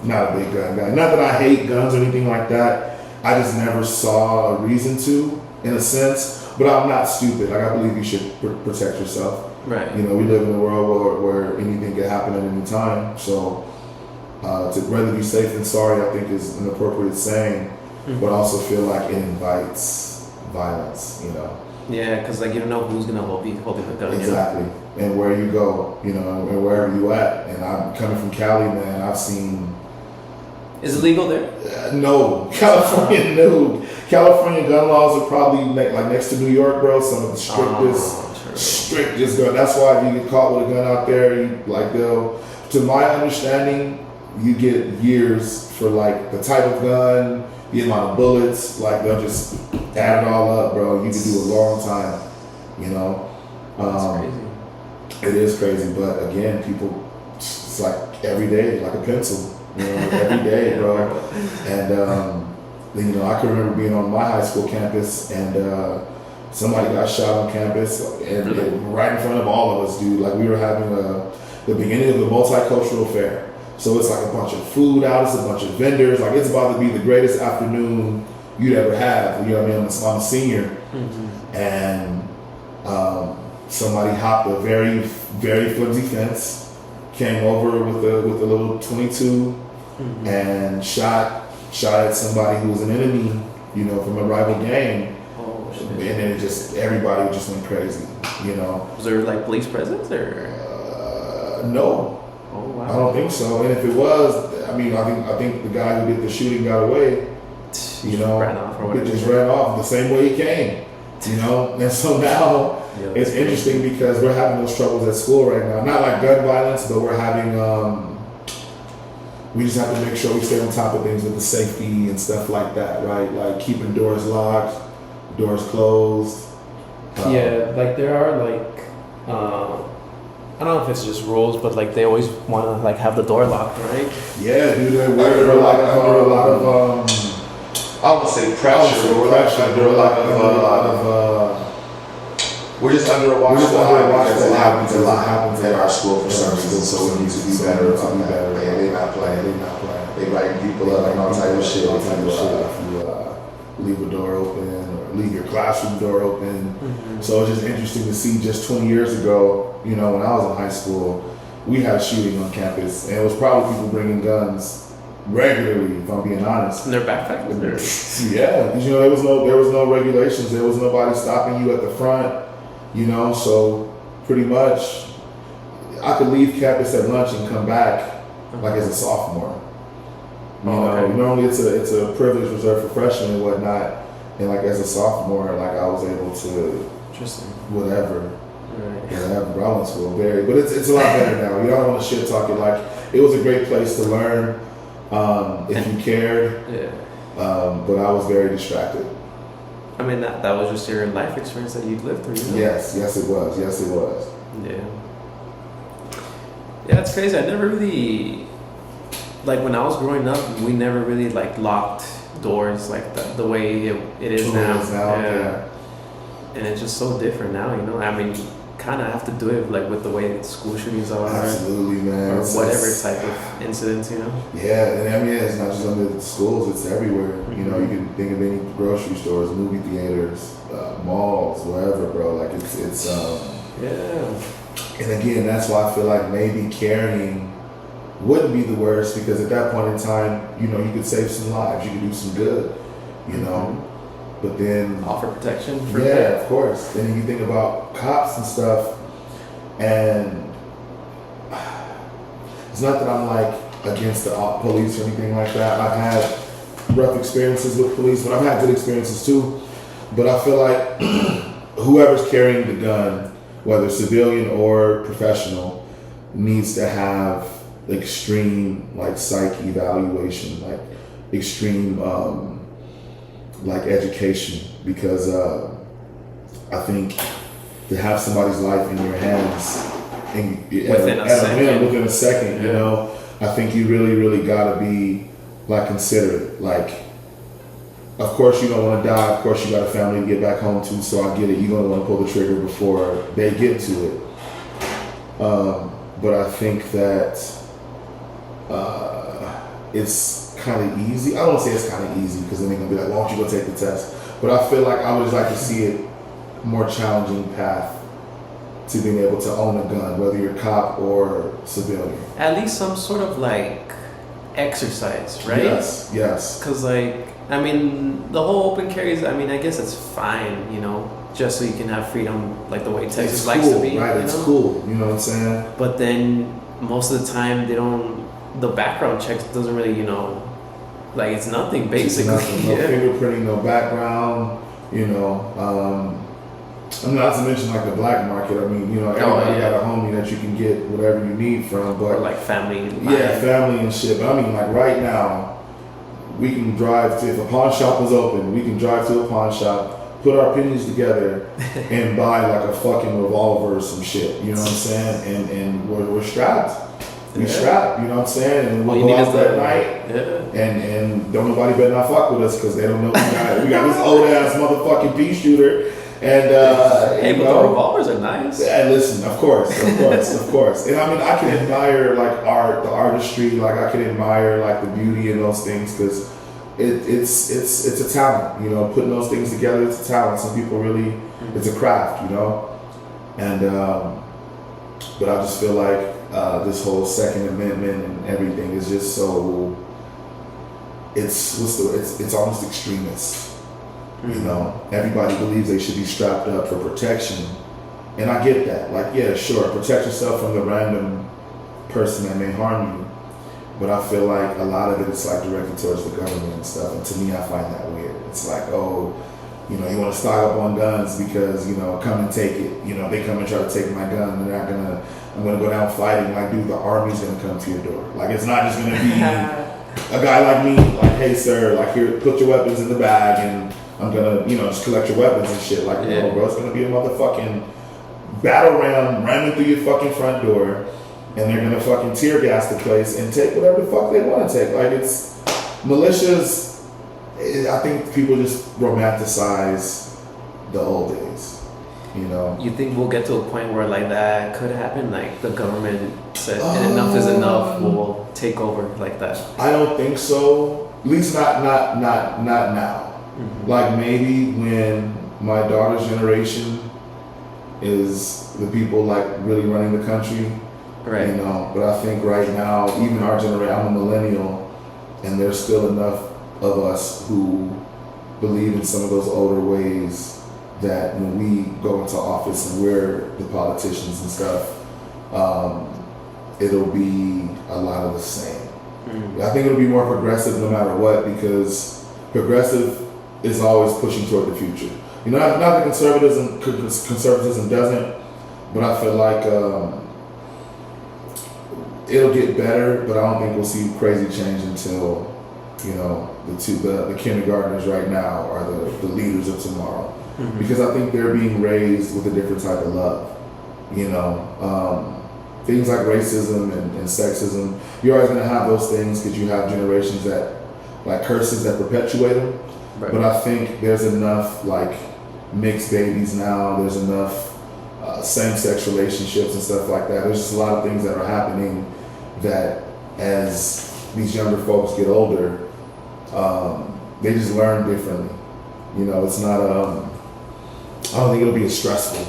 not a big gun guy. Not that I hate guns or anything like that. I just never saw a reason to, in a sense. But I'm not stupid. Like, I believe you should protect yourself. Right. You know, we live in a world where anything can happen at any time. So to rather be safe than sorry, I think is an appropriate saying. But I also feel like it invites violence. You know. Yeah, because like you don't know who's gonna hold the gun. Exactly. You know? And where you go, you know, and wherever you at. And I'm coming from Cali, man. I've seen. Is it legal there? No, California, no. California gun laws are probably like next to New York, bro. Some of the strictest gun. That's why if you get caught with a gun out there, to my understanding, you get years for like the type of gun, the amount of bullets. Like they'll just add it all up, bro. You can do a long time, you know. That's crazy. It is crazy, but again, people, it's like every day, like a pencil. You know, every day, bro. And you know, I can remember being on my high school campus, and somebody got shot on campus, and right in front of all of us, dude. Like we were having the beginning of the multicultural fair, so it's like a bunch of food out, it's a bunch of vendors. Like it's about to be the greatest afternoon you'd ever have. You know what I mean? I'm a senior, and somebody hopped a very, very flimsy fence. Came over with a little 22 and shot at somebody who was an enemy, you know, from a rival gang. Oh shit! And then everybody just went crazy, you know. Was there like police presence or? No. Oh wow. I don't think so. And if it was, I mean, I think the guy who did the shooting got away. You know, ran off or whatever. Just ran off the same way he came. You know, and so now. Yeah, it's interesting because we're having those troubles at school right now. Not like gun violence, but we're having, we just have to make sure we stay on top of things with the safety and stuff like that, right? Like keeping doors locked, doors closed. Yeah, like there are like, I don't know if it's just rules, but like they always want to like have the door locked, right? Yeah, dude, they're like under a lot of, I would say pressure. There are a lot of we're just under a watchful eye because a lot happens at our school for some reason, so we need to be better about that. They're not playing. They writing people up and all type of shit. If you leave a door open or leave your classroom door open. So it's just interesting to see just 20 years ago, you know, when I was in high school, we had shooting on campus, and it was probably people bringing guns regularly, if I'm being honest. And they're backpacking there. Yeah, because you know there was no regulations. There was nobody stopping you at the front. You know, so pretty much I could leave campus at lunch and come back like as a sophomore. You know, normally it's a privilege reserved for freshmen and whatnot. And like as a sophomore, like I was able to whatever. Whatever. I went to a but it's a lot better now. You don't want to shit talk it. Like it was a great place to learn if you cared. Yeah. But I was very distracted. I mean, that was just your life experience that you'd lived through, you know? Yes, it was. Yeah. Yeah, it's crazy. I never really, like when I was growing up, we never really like locked doors like the way it is now. Yeah. and it's just so different now. You know, I mean, you kind of have to do it like with the way that school shootings are, Absolutely, man. or whatever type of incidents. You know. Yeah, and I mean, it's not just under the schools; it's everywhere. You know, you can think of any grocery stores, movie theaters, malls, wherever, bro. Like it's Yeah. And again, that's why I feel like maybe carrying wouldn't be the worst, because at that point in time, you know, you could save some lives, you could do some good, you know. But then Offer protection. For yeah, of course. Then you think about cops and stuff, and it's not that I'm like against the police or anything like that. I've had rough experiences with police, but I've had good experiences too. But I feel like whoever's carrying the gun, whether civilian or professional, needs to have extreme like psych evaluation, like extreme like education, because I think to have somebody's life in your hands and Within a second, you know, I think you really gotta be like considerate. Like, of course you don't want to die. Of course you got a family to get back home to. So I get it. You're gonna want to pull the trigger before they get to it. But I think that it's kind of easy. I don't say it's kind of easy, because then they're gonna be like, "Why don't you go take the test?" But I feel like I would just like to see it more challenging path to being able to own a gun, whether you're cop or civilian. At least some sort of like exercise, right? Yes. Because like, I mean, the whole open carries, I mean, I guess it's fine, you know, just so you can have freedom, like the way Texas It's likes cool, to be. right? You It's know? cool. You know what I'm saying? But then most of the time they don't. The background checks doesn't really, you know, like it's nothing basically. Nothing. No fingerprinting, no background. You know. I mean, not to mention like the black market. I mean, you know, everybody got a homie that you can get whatever you need from, but Or like family. yeah, family and shit. But I mean, like right now, we can drive to, if a pawn shop is open, we can drive to a pawn shop, put our pennies together, and buy like a fucking revolver or some shit. You know what I'm saying? And we're strapped. We strapped. You know what I'm saying? And we'll go out that night. Yeah. And don't nobody better not fuck with us, because they don't know we got this old ass motherfucking pea shooter. And Hey, but the revolvers are nice. and listen, of course. And I mean, I can admire like art, the artistry. Like I can admire like the beauty in those things, because it's a talent. You know, putting those things together, it's a talent. Some people really, it's a craft. You know, and but I just feel like this whole Second Amendment and everything is just so. It's almost extremist. You know, everybody believes they should be strapped up for protection. And I get that. Like, yeah, sure, protect yourself from the random person that may harm you. But I feel like a lot of it is like directed towards the government and stuff. And to me, I find that weird. It's like, oh, you know, you want to stock up on guns because, you know, come and take it. You know, they come and try to take my gun. I'm going to go down fighting. Like, dude, the army's going to come to your door. Like, it's not just going to be a guy like me. Like, hey, sir, like, here, put your weapons in the bag and I'm gonna, you know, just collect your weapons and shit. Like, no, bro, it's gonna be a motherfucking battle ram ramming through your fucking front door, and they're gonna fucking tear gas the place and take whatever the fuck they want to take. Like, it's militias. I think people just romanticize the old days. You know. You think we'll get to a point where like that could happen? Like the government said, enough is enough. We'll take over like that. I don't think so. At least not now. Mm-hmm. Like maybe when my daughter's generation is the people like really running the country, right? You know, but I think right now, even our generation, I'm a millennial, and there's still enough of us who believe in some of those older ways that when we go into office and we're the politicians and stuff, it'll be a lot of the same. Mm-hmm. I think it'll be more progressive no matter what, because progressive is always pushing toward the future. You know, not that conservatism doesn't, but I feel like it'll get better, but I don't think we'll see crazy change until, you know, the kindergartners right now are the leaders of tomorrow. Mm-hmm. Because I think they're being raised with a different type of love. You know, things like racism and sexism, you're always going to have those things because you have generations that, like curses that perpetuate them. Right. But I think there's enough like mixed babies now. There's enough same-sex relationships and stuff like that. There's just a lot of things that are happening that as these younger folks get older, they just learn differently. You know, it's not, I don't think it'll be as stressful.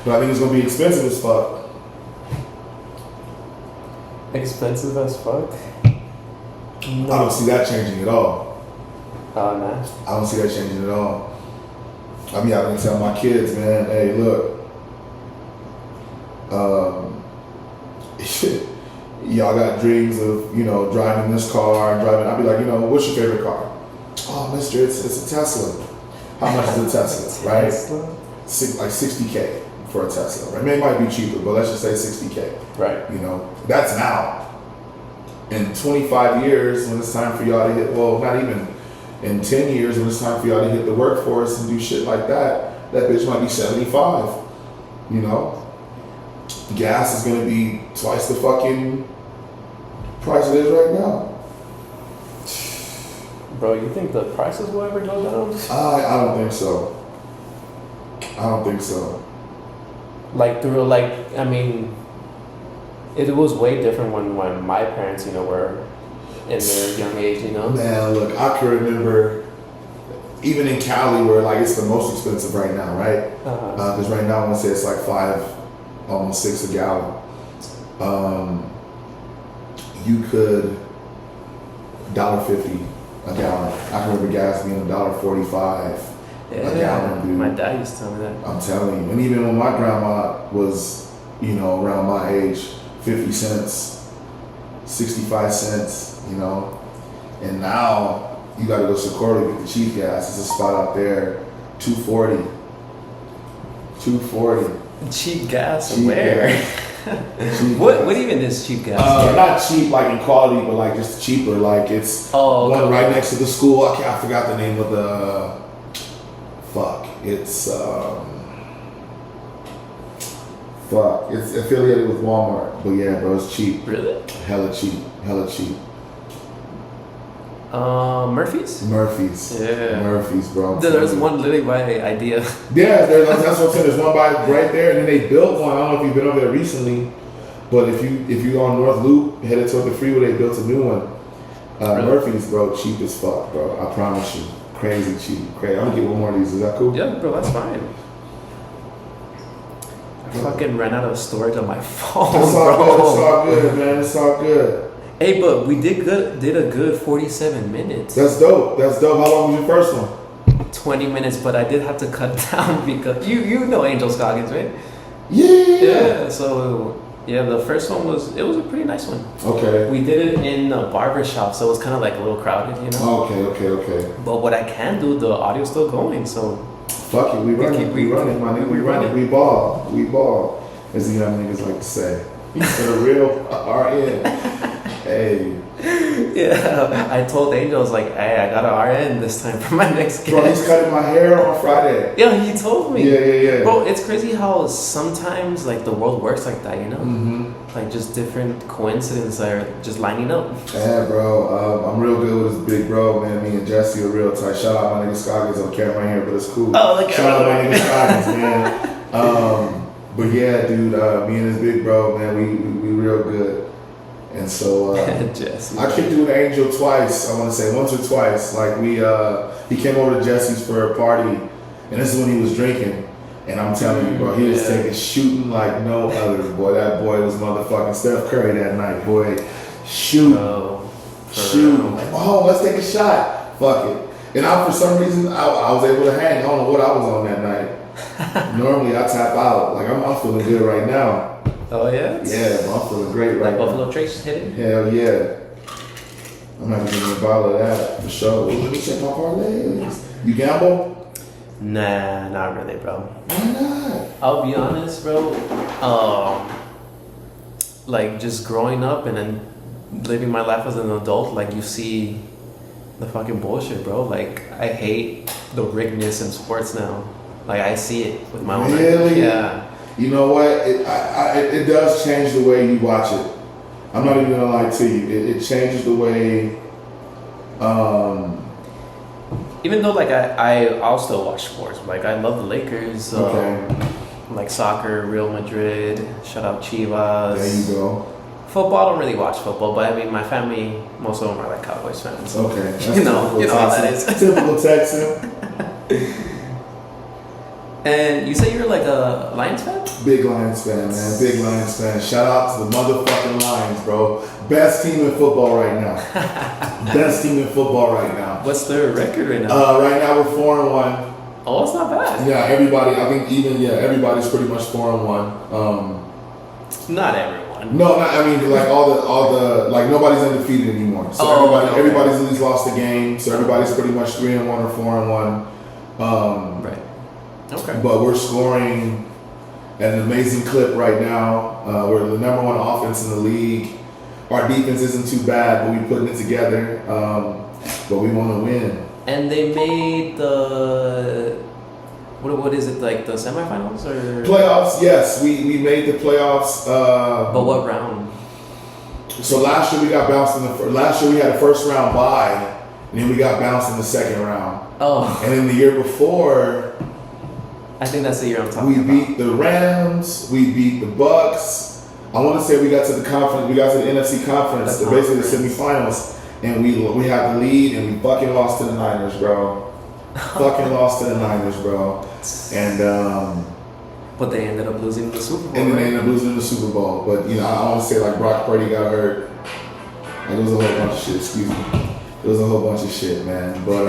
But I think it's going to be expensive as fuck. Expensive as fuck? I don't see that changing at all. Oh, nah. I don't see that changing at all. I mean, I can tell my kids, man, hey, look, y'all got dreams of, you know, driving this car and driving. I'll be like, you know, what's your favorite car? Oh, mister, it's a Tesla. How much is a Tesla, right? Like $60K for a Tesla, right? I mean, it might be cheaper, but let's just say $60K. Right. You know, that's now. In 25 years, when it's time for y'all to hit, well, not even in 10 years, when it's time for y'all to hit the workforce and do shit like that, that bitch might be 75. You know? Gas is gonna be twice the fucking price it is right now. Bro, you think the prices will ever go down? I don't think so. I don't think so. Like through, like, I mean, it was way different when my parents, you know, were in their young age, you know? Man, look, I can remember, even in Cali where like it's the most expensive right now, right? Because right now I want to say it's like $5, almost $6 a gallon. You could $1.50 a gallon. I can remember gas being $1.45 a gallon, dude. My dad used to tell me that. I'm telling you. And even when my grandma was, you know, around my age, 50 cents, 65 cents, you know. And now you gotta go to Socorro to get the cheap gas. There's a spot out there, $2.40. $2.40. Cheap gas? Cheap Where? gas. Cheap What gas. even is cheap gas? Not cheap like in quality, but like just cheaper. Like it's one right next to the school. I forgot the name of the. Fuck. It's It's affiliated with Walmart. But yeah, bro, it's cheap. Really? Hella cheap. Hella cheap. Murphy's? Murphy's. Yeah. Murphy's, bro. There's one literally by idea. Yeah, that's what I'm saying. There's one right there, and then they built one. I don't know if you've been over there recently, but if you're on North Loop, headed toward the freeway, they built a new one. Really? Murphy's, bro, cheap as fuck, bro. I promise you, crazy cheap. Crazy. I'm gonna get one more of these. Is that cool? Yeah, bro, that's fine. I fucking ran out of storage on my phone, It's all bro. good. It's all good, man. It's all good. Hey, but we did a good 47 minutes. That's dope. That's dope. How long was your first one? 20 minutes, but I did have to cut down because you know Angel Scoggins, right? Yeah. So yeah, the first one was a pretty nice one. Okay. We did it in a barber shop, so it was kind of like a little crowded, you know. Okay. But what I can do, the audio's still going, so Fuck it, we running, my nigga, we running, we ball, as the young niggas like to say. For the real RN. Hey. yeah. I told Angel, I was like, hey, I got an RN this time for my next guest. Bro, he's cutting my hair on Friday. Yeah, he told me. Yeah. Bro, it's crazy how sometimes like the world works like that, you know? Mm-hmm. Like just different coincidences are just lining up. Yeah, bro. I'm real good with this big bro, man. Me and Jesse are real tight. Shout out my nigga Scoggins on camera right here, but it's cool. Oh, look Shout out my nigga Scoggins, man. But yeah, dude, me and his big bro, man, we real good. And so Jesse. I kicked it with Angel twice. I want to say once or twice. Like he came over to Jesse's for a party, and this is when he was drinking. And I'm telling you, bro, he was taking shooting like no other. Boy, that boy was motherfucking Steph Curry that night. Boy, shooting. Like, oh, let's take a shot. Fuck it. And for some reason, I was able to hang. I don't know what I was on that night. Normally, I tap out. Like I'm feeling good right now. Oh yeah? Yeah, I'm feeling great right Like now. Buffalo Trace hit it? Hell yeah. I'm not gonna give a bottle of that for sure. Let me check my parlays. You gamble? Nah, not really, bro. Why not? I'll be honest, bro. Like just growing up and then living my life as an adult, like you see the fucking bullshit, bro. Like I hate the riggedness in sports now. Like I see it with my own eyes. Really? Yeah. You know what? It does change the way you watch it. I'm not even gonna lie to you. It changes the way even though like I'll still watch sports. Like I love the Lakers. Like soccer, Real Madrid. Shout out Chivas. There you go. Football, I don't really watch football, but I mean, my family, most of them are like Cowboys fans. So, Okay. you know how that is. Typical Texan. And you say you're like a Lions fan? Big Lions fan, man. Big Lions fan. Shout out to the motherfucking Lions, bro. Best team in football right now. Best team in football right now. What's their record right now? Right now we're 4-1. Oh, it's not bad. Yeah, everybody. I think everybody's pretty much 4-1. Not everyone. No, I mean like all the like nobody's undefeated anymore. So everybody's at least lost a game. So everybody's pretty much 3-1 or 4-1. Right. Okay. But we're scoring at an amazing clip right now. We're the number one offense in the league. Our defense isn't too bad, but we're putting it together. But we want to win. And they made the what is it, like the semifinals or playoffs? Yes, we made the playoffs. But what round? So last year we got bounced in the last year we had a first round bye, and then we got bounced in the second round. Oh. And then the year before, I think that's the year I'm talking we about. beat the Rams. We beat the Bucks. I want to say we got to the conference. We got to the NFC conference, basically the semifinals, and we had the lead, and we fucking lost to the Niners, bro. Fucking lost to the Niners, bro. And but they ended up losing the Super Bowl. And then they ended up losing the Super Bowl. But you know, I want to say like Brock Purdy got hurt. Like, it was a whole bunch of shit. Excuse me. It was a whole bunch of shit, man. But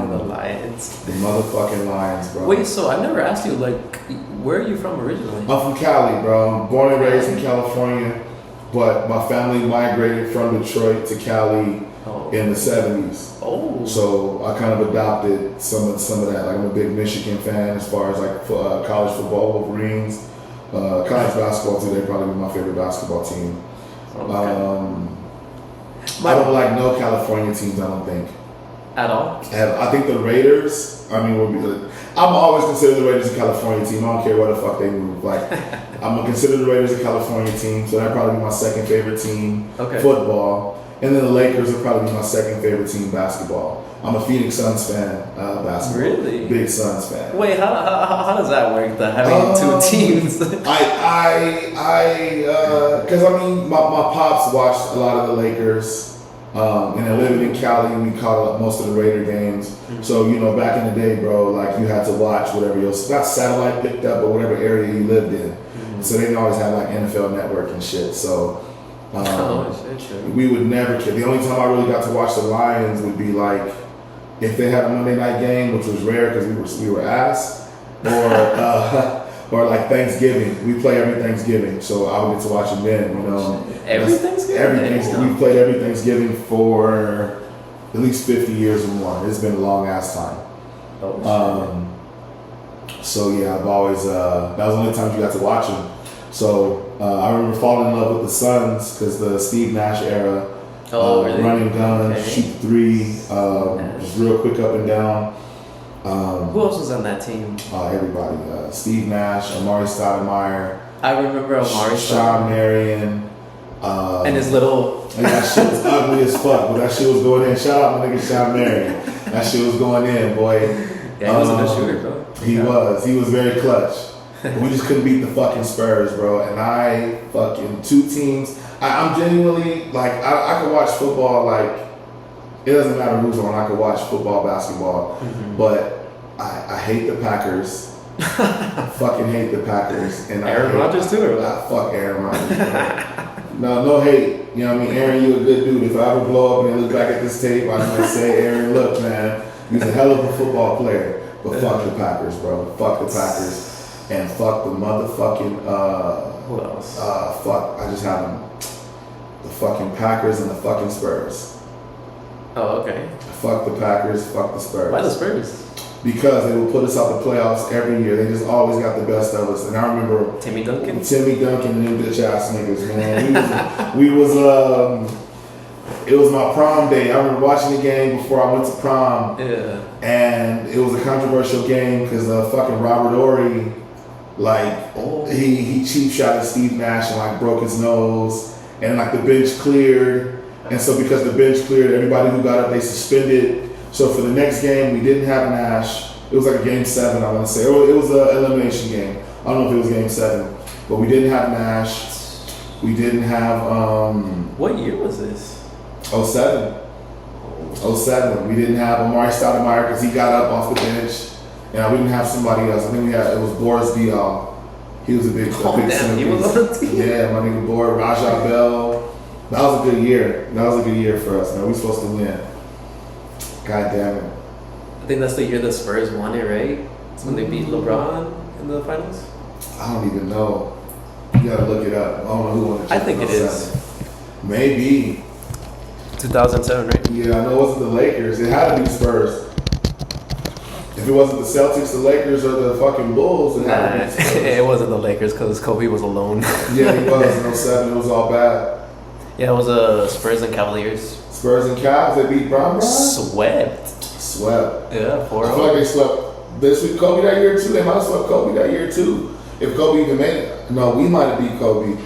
the Lions. The motherfucking Lions, bro. Wait, so I've never asked you, like, where are you from originally? I'm from Cali, bro. I'm born and raised in California, but my family migrated from Detroit to Cali in the 70s. Oh. So I kind of adopted some of that. Like, I'm a big Michigan fan as far as like college football, Wolverines, college basketball too. They'd probably be my favorite basketball team. Okay. I don't like no California teams, I don't think. At all? I think the Raiders, I mean, I'm always consider the Raiders a California team. I don't care where the fuck they move. Like, I'm going to consider the Raiders a California team, so that'd probably be my second favorite team, football. And then the Lakers would probably be my second favorite team, basketball. I'm a Phoenix Suns fan, basketball. Really? Big Suns fan. Wait, how does that work, having two teams? Because I mean, my pops watched a lot of the Lakers. And then living in Cali, we caught up most of the Raider games. Mm-hmm. So, you know, back in the day, bro, like you had to watch whatever not satellite picked up, but whatever area you lived in. Mm-hmm. So they always had like NFL Network and shit. So we would never care. The only time I really got to watch the Lions would be like if they had a Monday night game, which was rare because we were ass, or like Thanksgiving. We play every Thanksgiving, so I would get to watch them then, you know. Every Thanksgiving? We played every Thanksgiving for at least 50 years or more. It's been a long ass time. So yeah, I've always, that was the only time you got to watch them. So I remember falling in love with the Suns because the Steve Nash era, really? Running gun, shoot three, just real quick up and down. Who else was on that team? Everybody. Steve Nash, Amari Stoudemire. I remember Amari Sean Marion. And his little... And that shit was ugly as fuck, but that shit was going in. Shout out my nigga Sean Marion. That shit was going in, boy. Yeah, he was a good shooter, bro. He was very clutch. We just couldn't beat the fucking Spurs, bro. And I fucking two teams. I'm genuinely, like, I could watch football, like, it doesn't matter who's on. I could watch football, basketball. Mm-hmm. But I hate the Packers. Fucking hate the Packers. And Aaron Rodgers too, or what? Fuck Aaron Rodgers. No hate. You know what I mean? Aaron, you a good dude. If I ever blow up and I look back at this tape, I might say, Aaron, look, man, he's a hell of a football player. But fuck the Packers, bro. Fuck the Packers. And fuck the motherfucking, who else? Fuck, I just have them. The fucking Packers and the fucking Spurs. Oh, okay. Fuck the Packers, fuck the Spurs. Why the Spurs? Because they will put us out the playoffs every year. They just always got the best of us. And I remember Timmy Duncan and them bitch ass niggas, man. It was my prom day. I remember watching the game before I went to prom. Yeah. And it was a controversial game because fucking Robert Ory, like, he cheap shot at Steve Nash and like broke his nose. And like the bench cleared. And so because the bench cleared, everybody who got up, they suspended. So for the next game, we didn't have Nash. It was like a game 7, I want to say. It was an elimination game. I don't know if it was game 7, but we didn't have Nash. We didn't have What year was this? 07. 07. We didn't have Amari Stoudemire because he got up off the bench, and we didn't have somebody else. I think it was Boris Diaw. He was a big Damn, he was on the team. Yeah, my nigga Boris, Rajah Bell. That was a good year. That was a good year for us, man. We supposed to win. God damn it. I think that's the year the Spurs won it, right? It's when they beat LeBron in the finals. I don't even know. You gotta look it up. I don't know who won the I think it is. championship. Maybe. 2007, right? Yeah, I know it wasn't the Lakers. It had to be Spurs. If it wasn't the Celtics, the Lakers, or the fucking Bulls, it had to be Spurs. It wasn't the Lakers because Kobe was alone. Yeah, he was. In 07, it was all bad. Yeah, it was Spurs and Cavaliers. Spurs and Cavs, they beat Brown. Swept. Swept. Yeah, 4-0. I feel like they swept. They swept Kobe that year too. They might have swept Kobe that year too. If Kobe even made it. No, we might have beat Kobe.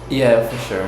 Yeah, for sure.